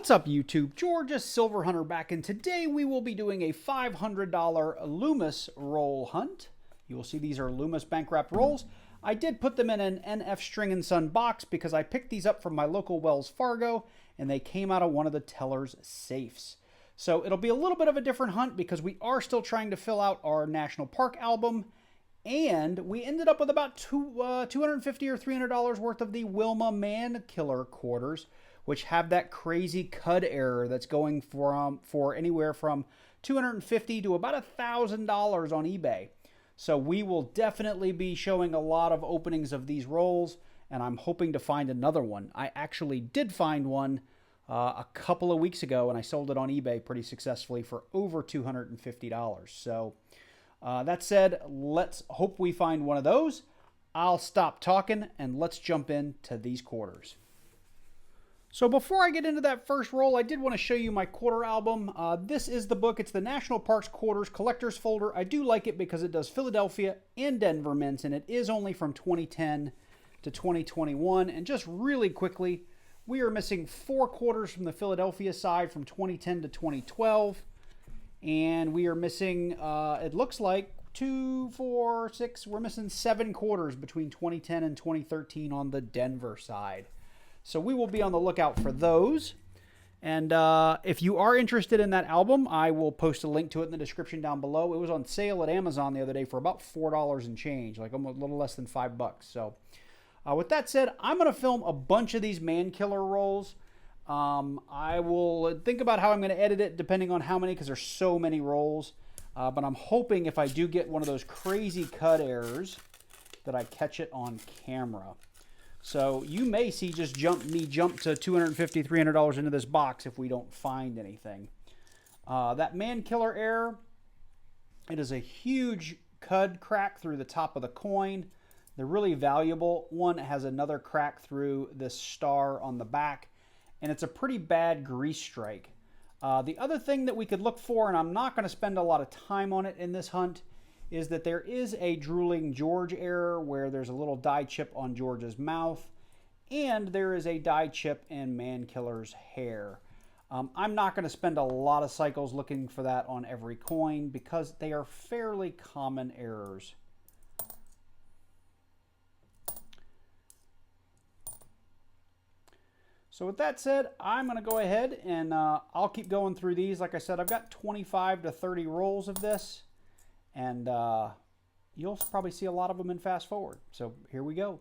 What's up, YouTube? Georgia Silver Hunter back, and today we will be doing a $500 Loomis roll hunt. You will see these are Loomis bank wrapped rolls. I did put them in an NF String & Son box because I picked these up from my local Wells Fargo, and they came out of one of the teller's safes. So it'll be a little bit of a different hunt because we are still trying to fill out our National Park album, and we ended up with about $250 or $300 worth of the Wilma Mankiller quarters, which have that crazy CUD error that's going for anywhere from $250 to about $1,000 on eBay. So we will definitely be showing a lot of openings of these rolls, and I'm hoping to find another one. I actually did find one a couple of weeks ago, and I sold it on eBay pretty successfully for over $250. So that said, let's hope we find one of those. I'll stop talking, and let's jump into these quarters. So before I get into that first roll, I did want to show you my quarter album. This is the book. It's the National Parks Quarters Collector's Folder. I do like it because it does Philadelphia and Denver mints, and it is only from 2010 to 2021. And just really quickly, we are missing 4 quarters from the Philadelphia side from 2010 to 2012. And we are missing, it looks like, 2, 4, 6, we're missing 7 quarters between 2010 and 2013 on the Denver side. So we will be on the lookout for those. And if you are interested in that album, I will post a link to it in the description down below. It was on sale at Amazon the other day for about $4 and change, like almost a little less than $5. So with that said, I'm going to film a bunch of these Mankiller rolls. I will think about how I'm going to edit it depending on how many, because there's so many rolls. But I'm hoping if I do get one of those crazy CUD errors that I catch it on camera. So you may see just me jump to $250, $300 into this box if we don't find anything. That Mankiller error, it is a huge CUD crack through the top of the coin. The really valuable one has another crack through this star on the back, and it's a pretty bad grease strike. The other thing that we could look for, and I'm not going to spend a lot of time on it in this hunt, is that there is a drooling George error where there's a little die chip on George's mouth, and there is a die chip in Mankiller's hair. I'm not going to spend a lot of cycles looking for that on every coin because they are fairly common errors. So with that said, I'm going to go ahead and I'll keep going through these. Like I said, I've got 25 to 30 rolls of this. And you'll probably see a lot of them in fast forward. So here we go.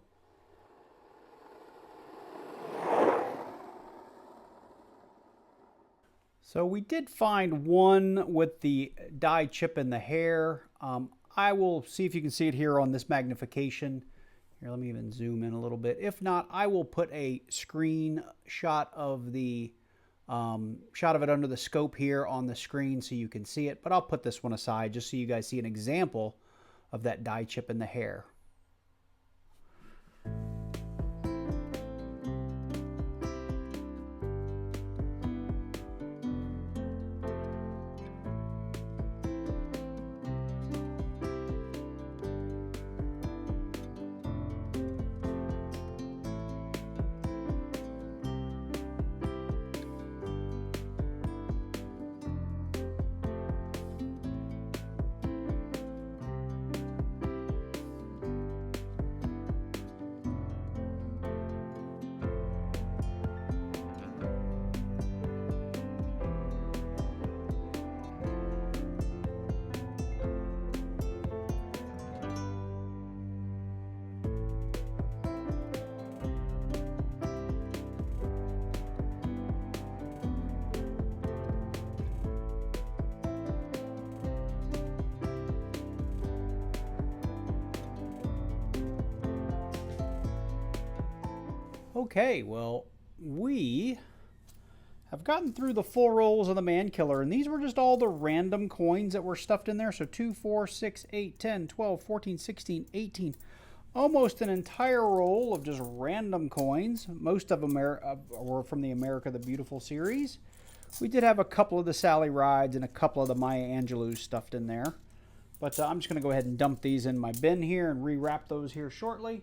So we did find one with the die chip in the hair. I will see if you can see it here on this magnification. Here, let me even zoom in a little bit. If not, I will put a screenshot of the shot of it under the scope here on the screen so you can see it, but I'll put this one aside just so you guys see an example of that die chip in the hair. Okay, well, we have gotten through the full rolls of the Mankiller, and these were just all the random coins that were stuffed in there. So 2, 4, 6, 8, 10, 12, 14, 16, 18. Almost an entire roll of just random coins. Most of them were from the America the Beautiful series. We did have a couple of the Sally Rides and a couple of the Maya Angelou's stuffed in there. But I'm just going to go ahead and dump these in my bin here and rewrap those here shortly.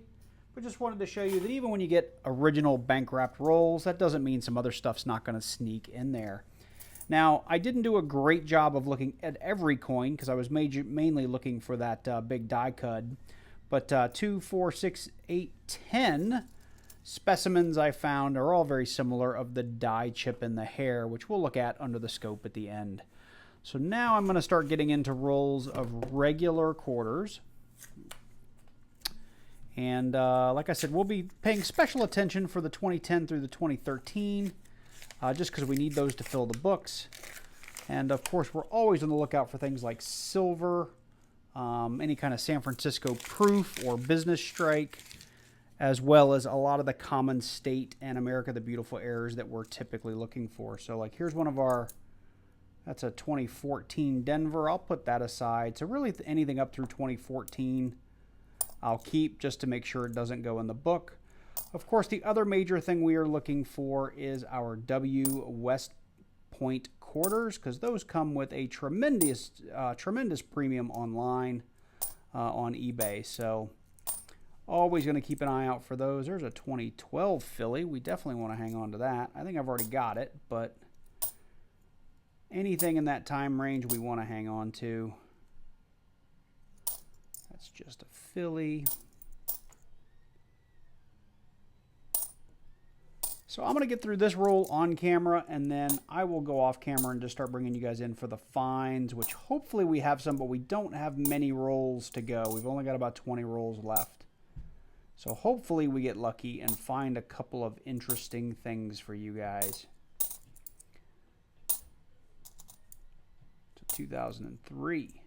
But just wanted to show you that even when you get original bank wrapped rolls, that doesn't mean some other stuff's not going to sneak in there. Now, I didn't do a great job of looking at every coin because I was mainly looking for that big die CUD. But 2, 4, 6, 8, 10 specimens I found are all very similar of the die chip in the hair, which we'll look at under the scope at the end. So now I'm going to start getting into rolls of regular quarters. And like I said, we'll be paying special attention for the 2010 through the 2013, just because we need those to fill the books. And of course, we're always on the lookout for things like silver, any kind of San Francisco proof or business strike, as well as a lot of the common state and America the Beautiful errors that we're typically looking for. So like here's one of our, that's a 2014 Denver. I'll put that aside. So really anything up through 2014 I'll keep just to make sure it doesn't go in the book. Of course, the other major thing we are looking for is our W West Point quarters, because those come with a tremendous premium online on eBay. So always going to keep an eye out for those. There's a 2012 Philly. We definitely want to hang on to that. I think I've already got it, but anything in that time range we want to hang on to. That's just a Philly. So I'm going to get through this roll on camera, and then I will go off camera and just start bringing you guys in for the finds, which hopefully we have some, but we don't have many rolls to go. We've only got about 20 rolls left. So hopefully we get lucky and find a couple of interesting things for you guys. To 2003.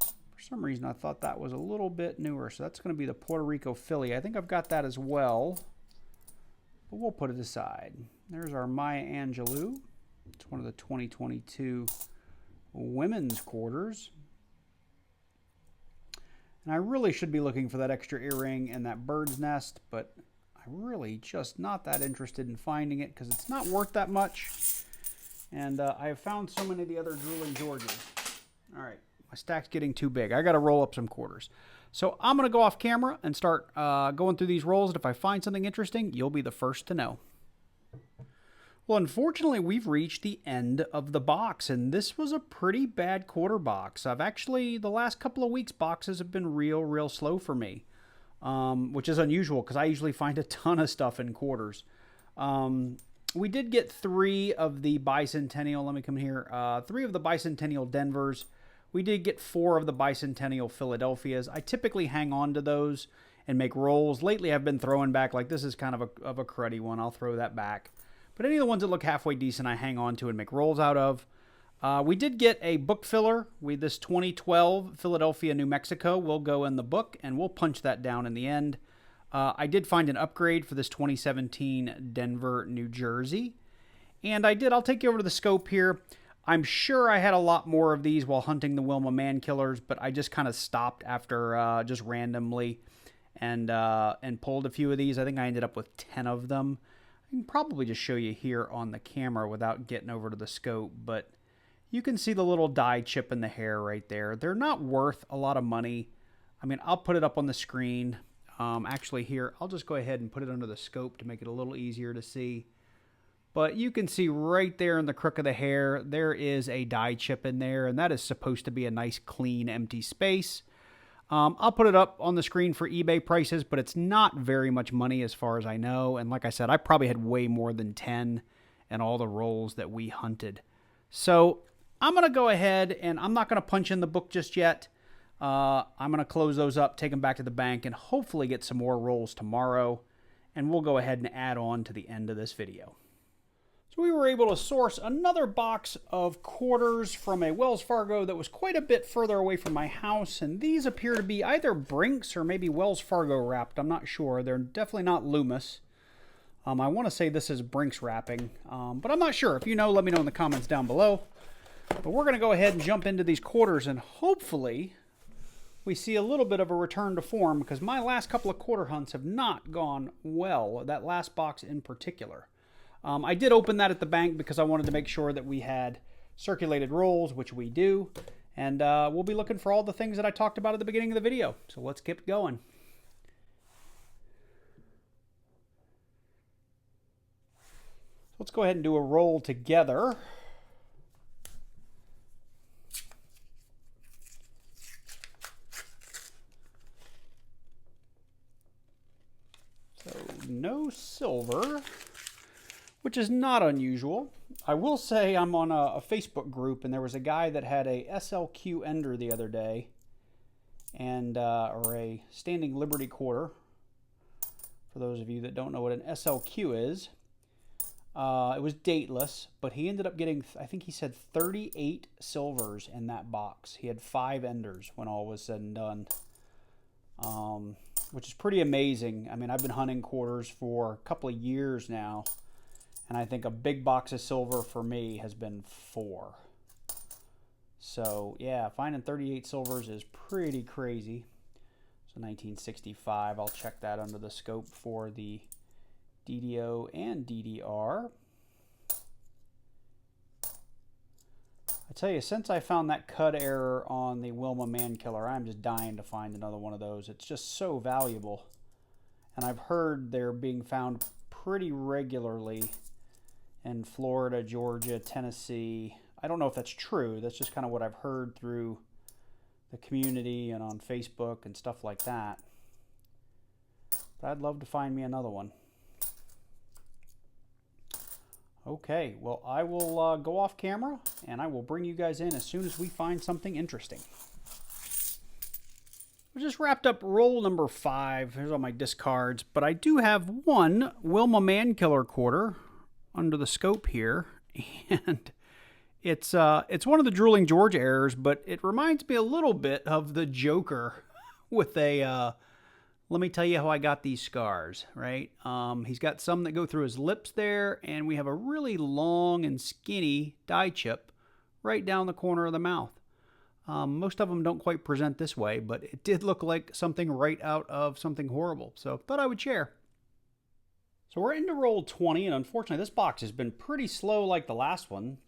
For some reason I thought that was a little bit newer, so that's going to be the Puerto Rico Philly. I think I've got that as well, but we'll put it aside. There's our Maya Angelou. It's one of the 2022 women's quarters. And I really should be looking for that extra earring and that bird's nest, but I'm really just not that interested in finding it because it's not worth that much. And I have found so many of the other drooling Georges. All right. My stack's getting too big. I got to roll up some quarters. So I'm going to go off camera and start going through these rolls. And if I find something interesting, you'll be the first to know. Well, unfortunately, we've reached the end of the box. And this was a pretty bad quarter box. I've actually, the last couple of weeks, boxes have been real slow for me. Which is unusual because I usually find a ton of stuff in quarters. We did get 3 of the Bicentennial. Let me come here. 3 of the Bicentennial Denvers. We did get 4 of the Bicentennial Philadelphias. I typically hang on to those and make rolls. Lately, I've been throwing back, like this is kind of a cruddy one. I'll throw that back. But any of the ones that look halfway decent, I hang on to and make rolls out of. We did get a book filler with this 2012 Philadelphia, New Mexico. Will go in the book, and we'll punch that down in the end. I did find an upgrade for this 2017 Denver, New Jersey. And I'll take you over to the scope here. I'm sure I had a lot more of these while hunting the Wilma Mankillers, but I just kind of stopped after just randomly and pulled a few of these. I think I ended up with 10 of them. I can probably just show you here on the camera without getting over to the scope, but you can see the little die chip in the hair right there. They're not worth a lot of money. I mean, I'll put it up on the screen. Actually here, I'll just go ahead and put it under the scope to make it a little easier to see. But you can see right there in the crook of the hair, there is a die chip in there, and that is supposed to be a nice, clean, empty space. I'll put it up on the screen for eBay prices, but it's not very much money as far as I know. And like I said, I probably had way more than 10 in all the rolls that we hunted. So I'm going to go ahead, and I'm not going to punch in the book just yet. I'm going to close those up, take them back to the bank, and hopefully get some more rolls tomorrow. And we'll go ahead and add on to the end of this video. So we were able to source another box of quarters from a Wells Fargo that was quite a bit further away from my house. And these appear to be either Brinks or maybe Wells Fargo wrapped. I'm not sure. They're definitely not Loomis. I want to say this is Brinks wrapping, but I'm not sure. If you know, let me know in the comments down below. But we're going to go ahead and jump into these quarters, and hopefully we see a little bit of a return to form, because my last couple of quarter hunts have not gone well, that last box in particular. I did open that at the bank because I wanted to make sure that we had circulated rolls, which we do. And we'll be looking for all the things that I talked about at the beginning of the video. So let's keep going. let's go ahead and do a roll together. So no silver, which is not unusual. I will say I'm on a Facebook group, and there was a guy that had a SLQ ender the other day, and or a standing Liberty quarter. For those of you that don't know what an SLQ is, it was dateless, but he ended up getting, I think he said 38 silvers in that box. He had 5 enders when all was said and done, which is pretty amazing. I mean, I've been hunting quarters for a couple of years now, and I think a big box of silver for me has been 4. So yeah, finding 38 silvers is pretty crazy. So 1965, I'll check that under the scope for the DDO and DDR. I tell you, since I found that CUD error on the Wilma Mankiller, I'm just dying to find another one of those. It's just so valuable. And I've heard they're being found pretty regularly in Florida, Georgia, Tennessee. I don't know if that's true. That's just kind of what I've heard through the community and on Facebook and stuff like that. But I'd love to find me another one. Okay, well, I will go off camera, and I will bring you guys in as soon as we find something interesting. We just wrapped up roll number 5. Here's all my discards, but I do have one Wilma Mankiller quarter under the scope here, and it's one of the Drooling George errors, but it reminds me a little bit of the Joker with a let me tell you how I got these scars, right? He's got some that go through his lips there, and we have a really long and skinny die chip right down the corner of the mouth. Most of them don't quite present this way, but it did look like something right out of something horrible, so thought I would share. So we're into roll 20, and unfortunately this box has been pretty slow like the last one.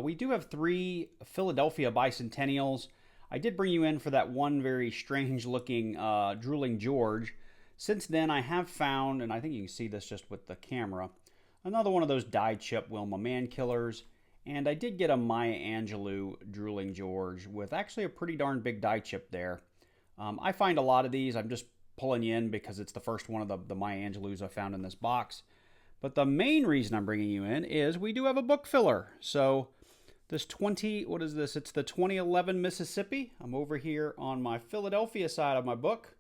We do have 3 Philadelphia Bicentennials. I did bring you in for that one very strange looking Drooling George. Since then I have found, and I think you can see this just with the camera, another one of those die chip Wilma Mankillers. And I did get a Maya Angelou Drooling George with actually a pretty darn big die chip there. I find a lot of these. I'm just pulling you in because it's the first one of the Maya Angelous I found in this box. But the main reason I'm bringing you in is we do have a book filler. So this what is this? It's the 2011 Mississippi. I'm over here on my Philadelphia side of my book.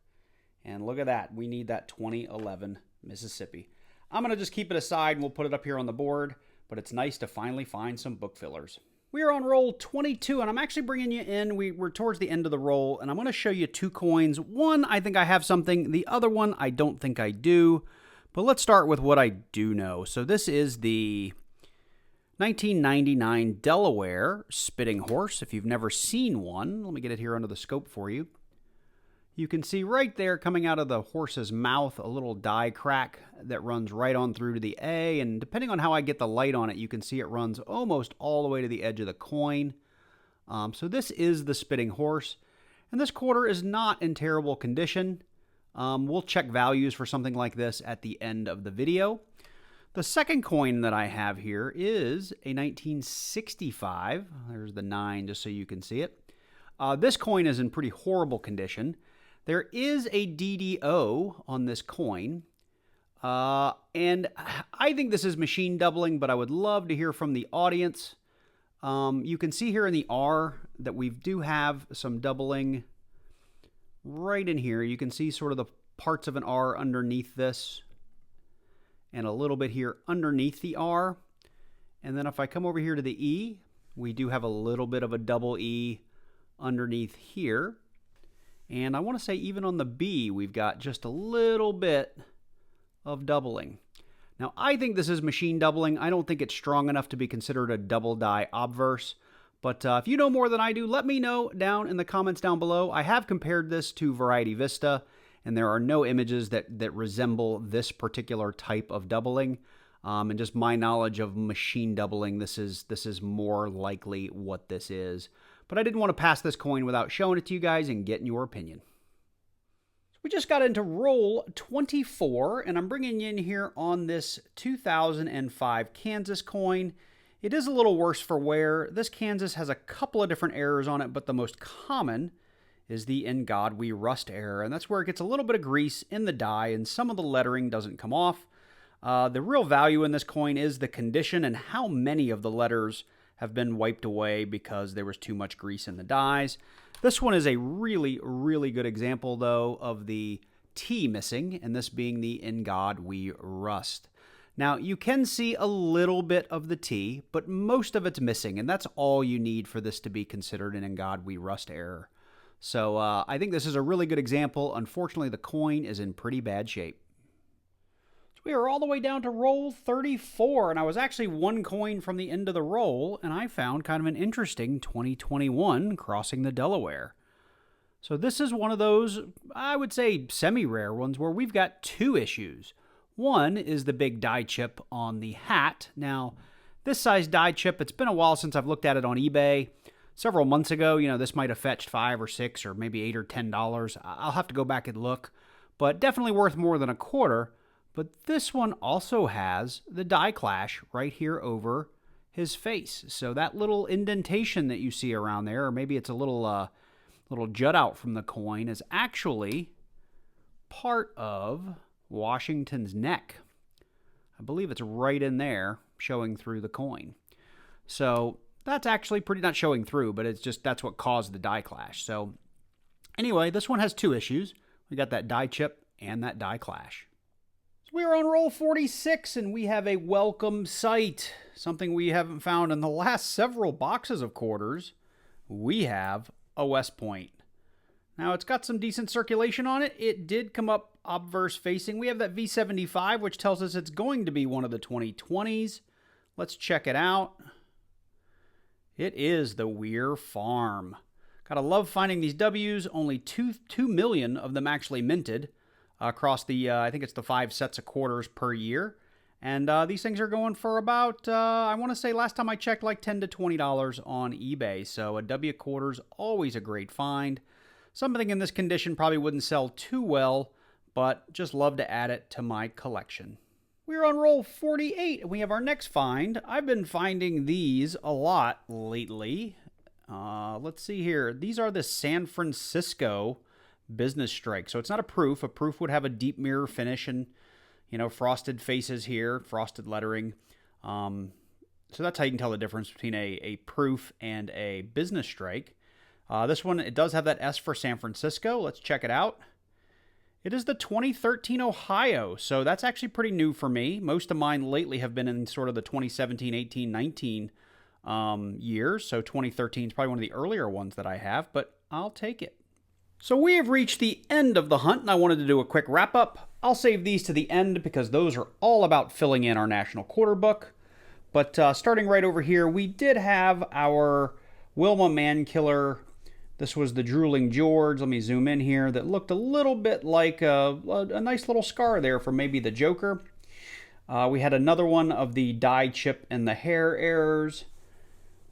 And look at that. We need that 2011 Mississippi. I'm going to just keep it aside and we'll put it up here on the board. But it's nice to finally find some book fillers. We are on roll 22, and I'm actually bringing you in. We're towards the end of the roll, and I'm going to show you 2 coins. One, I think I have something. The other one, I don't think I do. But let's start with what I do know. So this is the 1999 Delaware Spitting Horse. If you've never seen one, let me get it here under the scope for you. You can see right there coming out of the horse's mouth a little die crack that runs right on through to the A, and depending on how I get the light on it, you can see it runs almost all the way to the edge of the coin. So this is the Spitting Horse, and this quarter is not in terrible condition. We'll check values for something like this at the end of the video. The second coin that I have here is a 1965. There's the 9 just so you can see it. This coin is in pretty horrible condition. There is a DDO on this coin, and I think this is machine doubling, but I would love to hear from the audience. You can see here in the R that we do have some doubling right in here. You can see sort of the parts of an R underneath this, and a little bit here underneath the R. And then if I come over here to the E, we do have a little bit of a double E underneath here. And I want to say even on the B, we've got just a little bit of doubling. Now, I think this is machine doubling. I don't think it's strong enough to be considered a double die obverse. But if you know more than I do, let me know down in the comments down below. I have compared this to Variety Vista, and there are no images that resemble this particular type of doubling. And just my knowledge of machine doubling, this is more likely what this is. But I didn't want to pass this coin without showing it to you guys and getting your opinion. We just got into roll 24, and I'm bringing you in here on this 2005 Kansas coin. It is a little worse for wear. This Kansas has a couple of different errors on it, but the most common is the "In God We Rust" error, and that's where it gets a little bit of grease in the die and some of the lettering doesn't come off. The real value in this coin is the condition and how many of the letters have been wiped away because there was too much grease in the dies. This one is a really, really good example, though, of the T missing, and this being the "In God We Rust." Now, you can see a little bit of the T, but most of it's missing, and that's all you need for this to be considered an "In God We Rust" error. So I think this is a really good example. Unfortunately, the coin is in pretty bad shape. So we are all the way down to roll 34, and I was actually one coin from the end of the roll, and I found kind of an interesting 2021 crossing the Delaware. So this is one of those, I would say, semi-rare ones where we've got two issues. One is the big die chip on the hat. Now, this size die chip, it's been a while since I've looked at it on eBay. Several months ago, this might have fetched $5 or $6 or maybe $8 or $10. I'll have to go back and look, but definitely worth more than a quarter. But this one also has the die clash right here over his face. So that little indentation that you see around there, or maybe it's a little jut out from the coin, is actually part of Washington's neck. I believe it's right in there showing through the coin. So that's actually pretty, not showing through, but it's just, that's what caused the die clash. So anyway, this one has two issues. We got that die chip and that die clash. So we are on roll 46, and we have a welcome sight, something we haven't found in the last several boxes of quarters. We have a West Point. Now, it's got some decent circulation on it. It did come up obverse facing. We have that V75, which tells us it's going to be one of the 2020s. Let's check it out. It is the Weir Farm. Gotta love finding these W's. Only 2 million of them actually minted across the, I think it's the 5 sets of quarters per year. And these things are going for about, I want to say last time I checked, like $10 to $20 on eBay. So a W quarter's always a great find. Something in this condition probably wouldn't sell too well, but just love to add it to my collection. We're on roll 48, and we have our next find. I've been finding these a lot lately. Let's see here. These are the San Francisco business strike. So it's not a proof. A proof would have a deep mirror finish and, frosted faces here, frosted lettering. So that's how you can tell the difference between a proof and a business strike. This one, it does have that S for San Francisco. Let's check it out. It is the 2013 Ohio, so that's actually pretty new for me. Most of mine lately have been in sort of the 2017, 18, 19 years, so 2013 is probably one of the earlier ones that I have, but I'll take it. So we have reached the end of the hunt, and I wanted to do a quick wrap-up. I'll save these to the end because those are all about filling in our National Quarter Book. But starting right over here, we did have our Wilma Mankiller. This was the Drooling George. Let me zoom in here. That looked a little bit like a nice little scar there for maybe the Joker. We had another one of the die chip and the hair errors.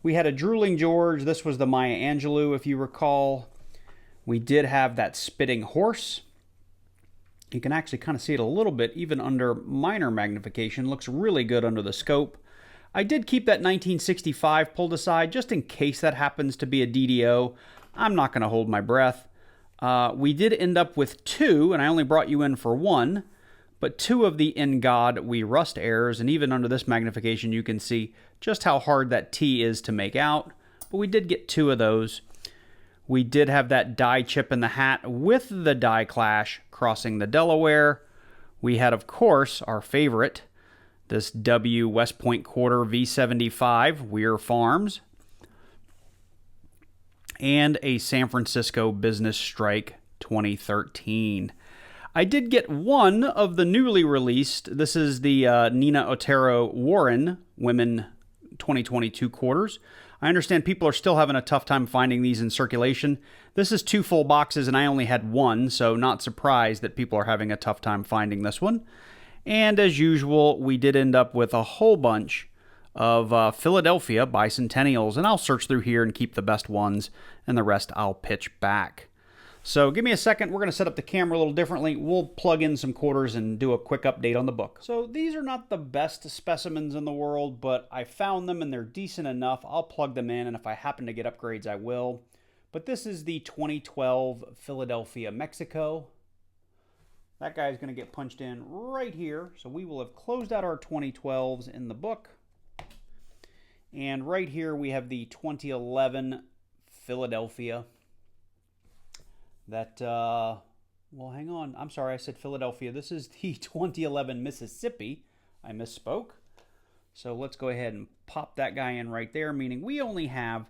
We had a Drooling George. This was the Maya Angelou, if you recall. We did have that Spitting Horse. You can actually kind of see it a little bit, even under minor magnification. Looks really good under the scope. I did keep that 1965 pulled aside, just in case that happens to be a DDO. I'm not going to hold my breath. We did end up with 2, and I only brought you in for 1, but 2 of the "In God We Rust" errors, and even under this magnification, you can see just how hard that T is to make out, but we did get 2 of those. We did have that die chip in the hat with the die clash crossing the Delaware. We had, of course, our favorite, this W West Point Quarter V75 Weir Farms, and a San Francisco Business Strike 2013. I did get one of the newly released. This is the Nina Otero Warren Women 2022 quarters. I understand people are still having a tough time finding these in circulation. This is 2 full boxes, and I only had 1, so not surprised that people are having a tough time finding this one. And as usual, we did end up with a whole bunch of Philadelphia bicentennials, and I'll search through here and keep the best ones, and the rest I'll pitch back. So give me a second. We're going to set up the camera a little differently. We'll plug in some quarters and do a quick update on the book. So these are not the best specimens in the world, but I found them and they're decent enough. I'll plug them in, and if I happen to get upgrades, I will. But this is the 2012 Philadelphia, Mexico. That guy is going to get punched in right here. So we will have closed out our 2012s in the book. And right here we have the 2011 Philadelphia. That, well, hang on. I'm sorry, I said Philadelphia. This is the 2011 Mississippi. I misspoke. So let's go ahead and pop that guy in right there, meaning we only have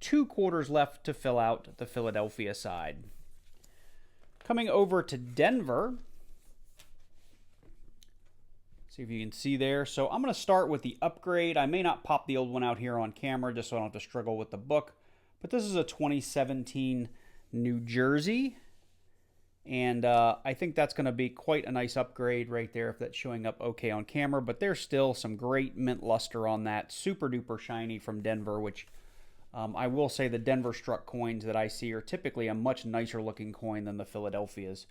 2 quarters left to fill out the Philadelphia side. Coming over to Denver. See if you can see there. So I'm going to start with the upgrade. I may not pop the old one out here on camera just so I don't have to struggle with the book. But this is a 2017 New Jersey, and I think that's going to be quite a nice upgrade right there if that's showing up okay on camera. But there's still some great mint luster on that. Super duper shiny from Denver, which I will say the Denver struck coins that I see are typically a much nicer looking coin than the Philadelphias.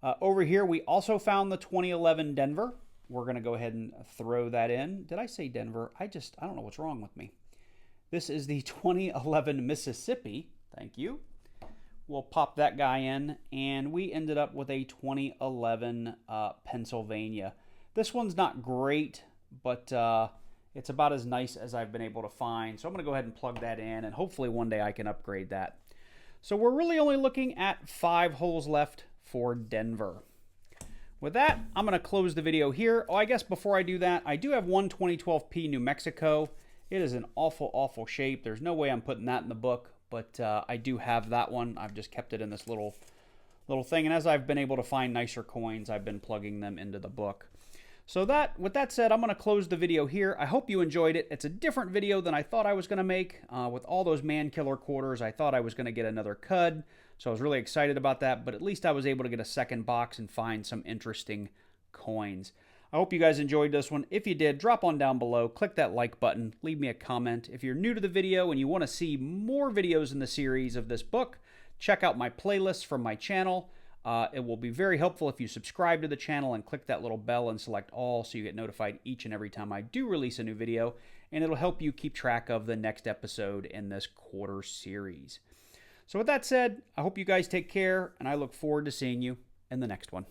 Over here we also found the 2011 Denver. We're going to go ahead and throw that in. Did I say Denver? I don't know what's wrong with me. This is the 2011 Mississippi. Thank you. We'll pop that guy in, and we ended up with a 2011 Pennsylvania. This one's not great, but it's about as nice as I've been able to find. So I'm going to go ahead and plug that in, and hopefully one day I can upgrade that. So we're really only looking at 5 holes left for Denver. With that, I'm going to close the video here. Oh, I guess before I do that, I do have one 2012P New Mexico. It is an awful, awful shape. There's no way I'm putting that in the book. But I do have that one. I've just kept it in this little thing. And as I've been able to find nicer coins, I've been plugging them into the book. So with that said, I'm going to close the video here. I hope you enjoyed it. It's a different video than I thought I was going to make. With all those Mankiller quarters, I thought I was going to get another CUD. So I was really excited about that. But at least I was able to get a second box and find some interesting coins. I hope you guys enjoyed this one. If you did, drop on down below, click that like button, leave me a comment. If you're new to the video and you want to see more videos in the series of this book, check out my playlists from my channel. It will be very helpful if you subscribe to the channel and click that little bell and select all so you get notified each and every time I do release a new video, and it'll help you keep track of the next episode in this quarter series. So with that said, I hope you guys take care, and I look forward to seeing you in the next one.